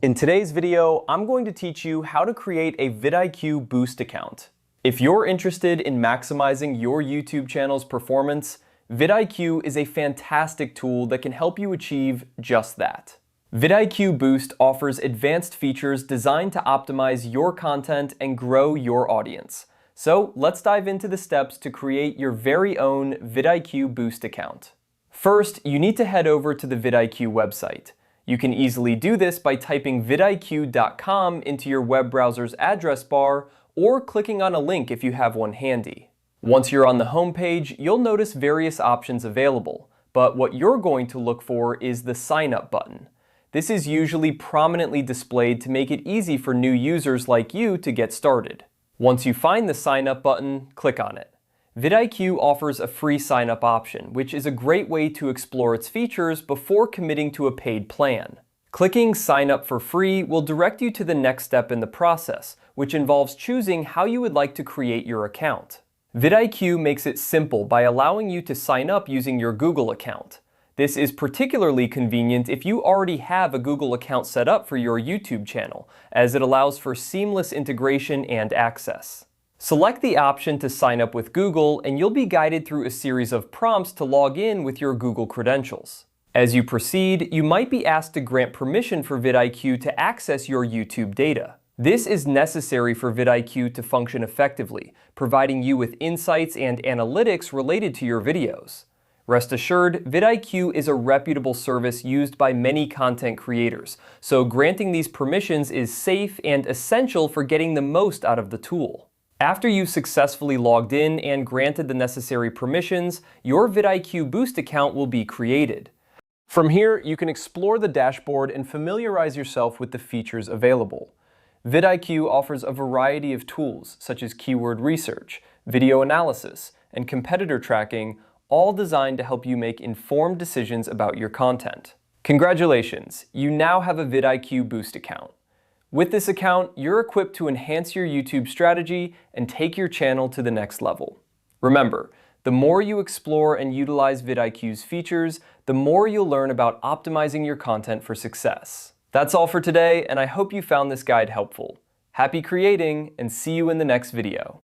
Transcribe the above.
In today's video, I'm going to teach you how to create a VidIQ Boost account. If you're interested in maximizing your YouTube channel's performance, VidIQ is a fantastic tool that can help you achieve just that. VidIQ Boost offers advanced features designed to optimize your content and grow your audience. So let's dive into the steps to create your very own VidIQ Boost account. First, you need to head over to the VidIQ website. You can easily do this by typing vidiq.com into your web browser's address bar or clicking on a link if you have one handy. Once you're on the home page, you'll notice various options available, but what you're going to look for is the Sign Up button. This is usually prominently displayed to make it easy for new users like you to get started. Once you find the Sign Up button, click on it. VidIQ offers a free sign-up option, which is a great way to explore its features before committing to a paid plan. Clicking Sign Up for free will direct you to the next step in the process, which involves choosing how you would like to create your account. VidIQ makes it simple by allowing you to sign up using your Google account. This is particularly convenient if you already have a Google account set up for your YouTube channel, as it allows for seamless integration and access. Select the option to sign up with Google and you'll be guided through a series of prompts to log in with your Google credentials. As you proceed, you might be asked to grant permission for VidIQ to access your YouTube data. This is necessary for VidIQ to function effectively, providing you with insights and analytics related to your videos. Rest assured, VidIQ is a reputable service used by many content creators, so granting these permissions is safe and essential for getting the most out of the tool. After you've successfully logged in and granted the necessary permissions, your VidIQ Boost account will be created. From here, you can explore the dashboard and familiarize yourself with the features available. VidIQ offers a variety of tools, such as keyword research, video analysis, and competitor tracking, all designed to help you make informed decisions about your content. Congratulations, you now have a VidIQ Boost account. With this account, you're equipped to enhance your YouTube strategy and take your channel to the next level. Remember, the more you explore and utilize VidIQ's features, the more you'll learn about optimizing your content for success. That's all for today, and I hope you found this guide helpful. Happy creating, and see you in the next video.